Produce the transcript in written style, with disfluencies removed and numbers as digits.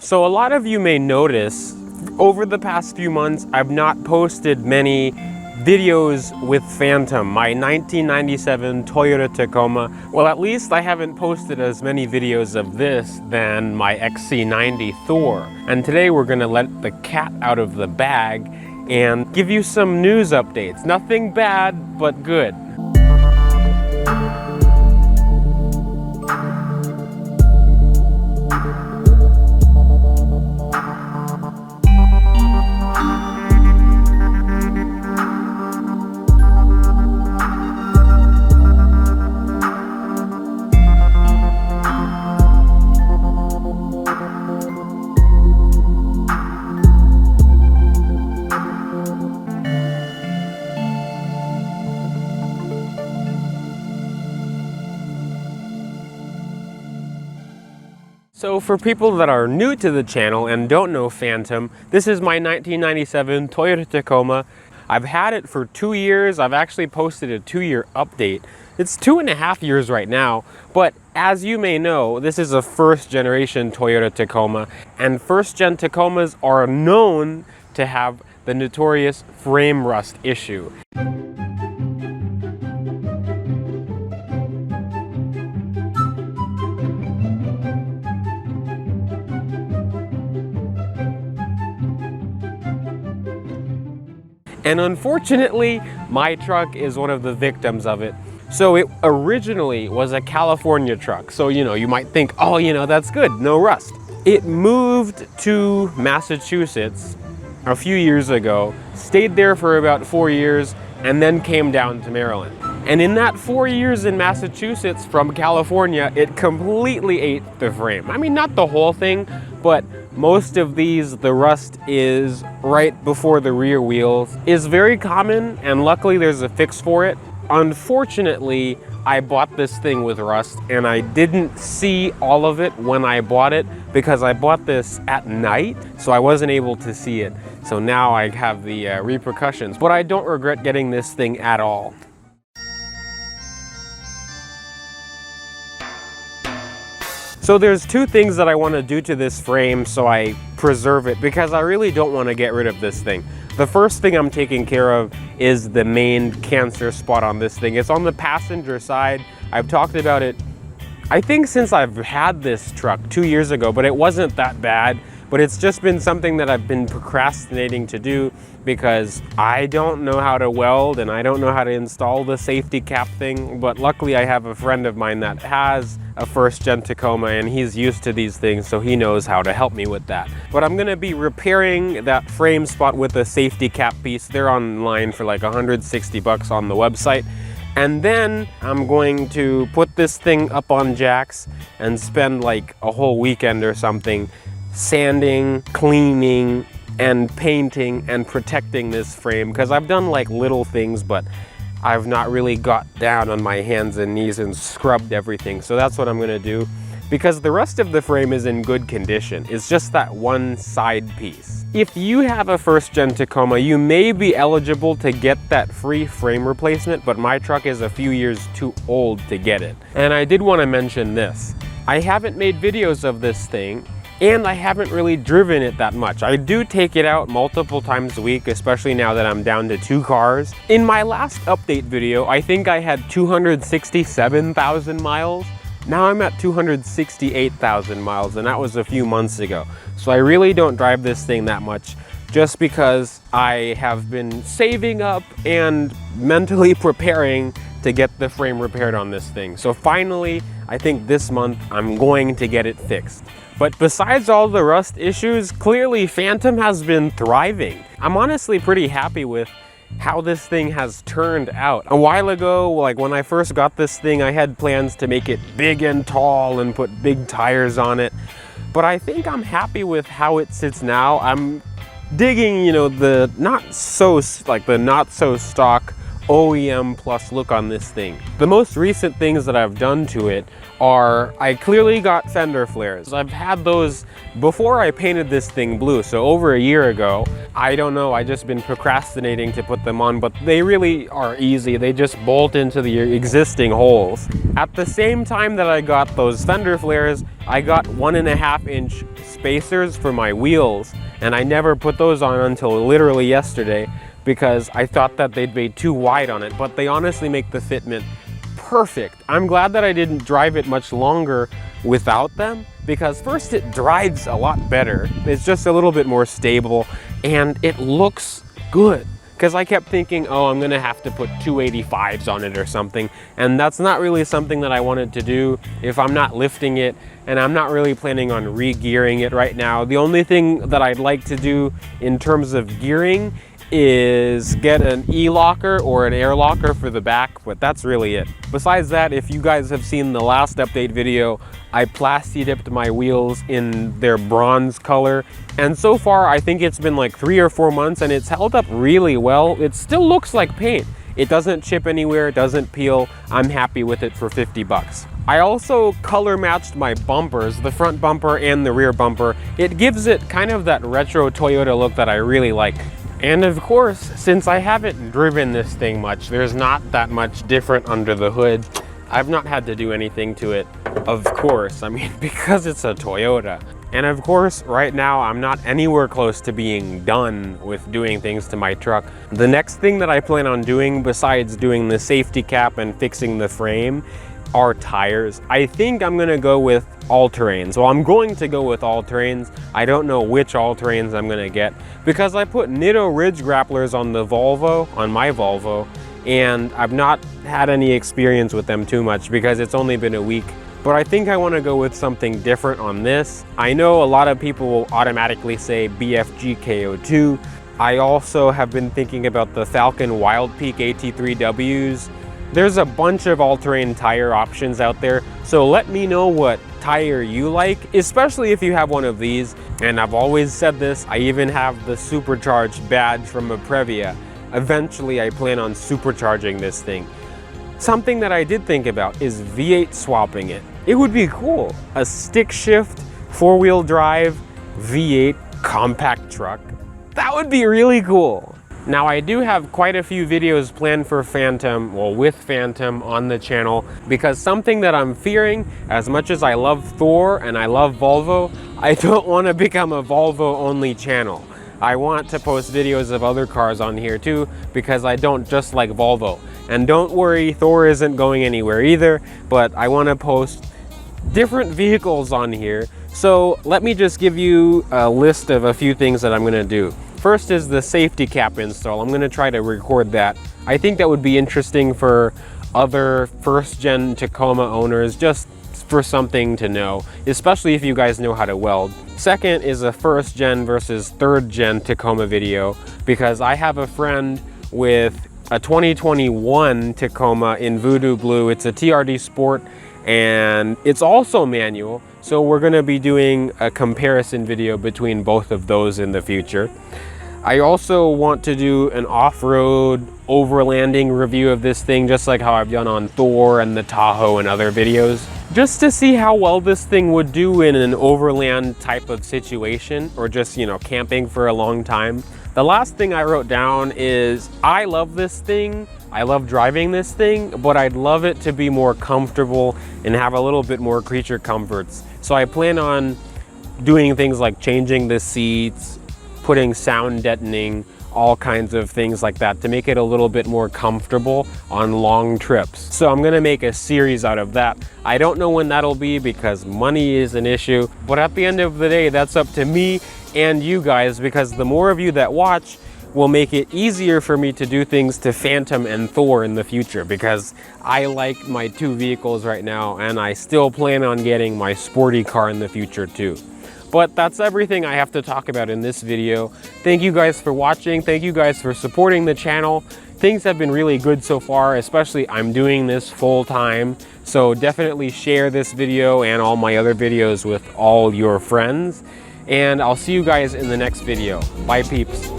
So a lot of you may notice over the past few months, I've not posted many videos with Phantom, my 1997 Toyota Tacoma. Well, at least I haven't posted as many videos of this than my XC90 Thor. And today we're gonna let the cat out of the bag and give you some news updates. Nothing bad, but good. So for people that are new to the channel and don't know Phantom, this is my 1997 Toyota Tacoma. I've had it for 2 years. I've actually posted a 2-year update. It's 2.5 years right now, but as you may know, this is a first generation Toyota Tacoma, and first gen Tacomas are known to have the notorious frame rust issue. And unfortunately, my truck is one of the victims of it. So it originally was a California truck. So, you might think, oh, that's good, no rust. It moved to Massachusetts a few years ago, stayed there for about 4 years, and then came down to Maryland. And in that 4 years in Massachusetts from California, it completely ate the frame. I mean, not the whole thing, but most of these, the rust is right before the rear wheels. Is very common, and luckily there's a fix for it. Unfortunately, I bought this thing with rust, and I didn't see all of it when I bought it because I bought this at night, so I wasn't able to see it. So now I have the repercussions, but I don't regret getting this thing at all. So there's two things that I want to do to this frame so I preserve it, because I really don't want to get rid of this thing. The first thing I'm taking care of is the main cancer spot on this thing. It's on the passenger side. I've talked about it, I think, since I've had this truck 2 years ago, but it wasn't that bad. But it's just been something that I've been procrastinating to do because I don't know how to weld and I don't know how to install the safety cap thing. But luckily I have a friend of mine that has a first gen Tacoma and he's used to these things, so he knows how to help me with that. But I'm gonna be repairing that frame spot with a safety cap piece. They're online for like 160 bucks on the website. And then I'm going to put this thing up on jacks and spend like a whole weekend or something sanding, cleaning, and painting and protecting this frame, because I've done like little things, but I've not really got down on my hands and knees and scrubbed everything. So that's what I'm gonna do, because the rest of the frame is in good condition. It's just that one side piece. If you have a first gen Tacoma, you may be eligible to get that free frame replacement, but my truck is a few years too old to get it. And I did want to mention this. I haven't made videos of this thing, and I haven't really driven it that much. I do take it out multiple times a week, especially now that I'm down to 2 cars. In my last update video, I think I had 267,000 miles. Now I'm at 268,000 miles, and that was a few months ago. So I really don't drive this thing that much, just because I have been saving up and mentally preparing to get the frame repaired on this thing. So finally, I think this month, I'm going to get it fixed. But besides all the rust issues, clearly Phantom has been thriving. I'm honestly pretty happy with how this thing has turned out. A while ago, like when I first got this thing, I had plans to make it big and tall and put big tires on it. But I think I'm happy with how it sits now. I'm digging, the not so stock OEM plus look on this thing. The most recent things that I've done to it are, I clearly got fender flares. I've had those before I painted this thing blue, so over a year ago. I don't know, I just been procrastinating to put them on, but they really are easy. They just bolt into the existing holes. At the same time that I got those fender flares, I got 1.5-inch spacers for my wheels, and I never put those on until literally yesterday because I thought that they'd be too wide on it, but they honestly make the fitment perfect. I'm glad that I didn't drive it much longer without them, because first, it drives a lot better. It's just a little bit more stable, and it looks good. Because I kept thinking, oh, I'm gonna have to put 285s on it or something, and that's not really something that I wanted to do if I'm not lifting it, and I'm not really planning on re-gearing it right now. The only thing that I'd like to do in terms of gearing is get an e-locker or an air locker for the back, but that's really it. Besides that, if you guys have seen the last update video, I plasti dipped my wheels in their bronze color, and so far I think it's been like 3 or 4 months and it's held up really well. It still looks like paint. It doesn't chip anywhere, it doesn't peel. I'm happy with it for 50 bucks. I also color matched my bumpers, the front bumper and the rear bumper. It gives it kind of that retro Toyota look that I really like. And of course, since I haven't driven this thing much, there's not that much different under the hood. I've not had to do anything to it, of course. I mean, because it's a Toyota. And of course, right now, I'm not anywhere close to being done with doing things to my truck. The next thing that I plan on doing, besides doing the safety cap and fixing the frame, are tires. I think I'm gonna go with all-terrains. Well, I'm going to go with all-terrains. I don't know which all-terrains I'm gonna get because I put Nitto Ridge grapplers on the Volvo, on my Volvo, and I've not had any experience with them too much because it's only been a week. But I think I want to go with something different on this. I know a lot of people will automatically say BFG KO2. I also have been thinking about the Falcon Wild Peak AT3Ws. There's a bunch of all-terrain tire options out there, so let me know what tire you like, especially if you have one of these. And I've always said this, I even have the supercharged badge from Previa. Eventually I plan on supercharging this thing. Something that I did think about is V8 swapping it. It would be cool. A stick shift, 4-wheel drive, V8 compact truck. That would be really cool. Now I do have quite a few videos planned for Phantom, well with Phantom on the channel, because something that I'm fearing, as much as I love Thor and I love Volvo, I don't want to become a Volvo only channel. I want to post videos of other cars on here too, because I don't just like Volvo. And don't worry, Thor isn't going anywhere either, but I want to post different vehicles on here. So let me just give you a list of a few things that I'm going to do. First is the safety cap install. I'm going to try to record that. I think that would be interesting for other first gen Tacoma owners, just for something to know, especially if you guys know how to weld. Second is a first gen versus third gen Tacoma video, because I have a friend with a 2021 Tacoma in Voodoo Blue. It's a TRD Sport and it's also manual. So we're gonna be doing a comparison video between both of those in the future. I also want to do an off-road overlanding review of this thing, just like how I've done on Thor and the Tahoe and other videos, just to see how well this thing would do in an overland type of situation, or just, you know, camping for a long time. The last thing I wrote down is, I love this thing, I love driving this thing, but I'd love it to be more comfortable and have a little bit more creature comforts. So I plan on doing things like changing the seats, putting sound deadening, all kinds of things like that to make it a little bit more comfortable on long trips. So I'm gonna make a series out of that. I don't know when that'll be because money is an issue, but at the end of the day, that's up to me and you guys, because the more of you that watch will make it easier for me to do things to Phantom and Thor in the future, because I like my two vehicles right now and I still plan on getting my sporty car in the future too. But that's everything I have to talk about in this video. Thank you guys for watching. Thank you guys for supporting the channel. Things have been really good so far, especially I'm doing this full time. So definitely share this video and all my other videos with all your friends. And I'll see you guys in the next video. Bye peeps.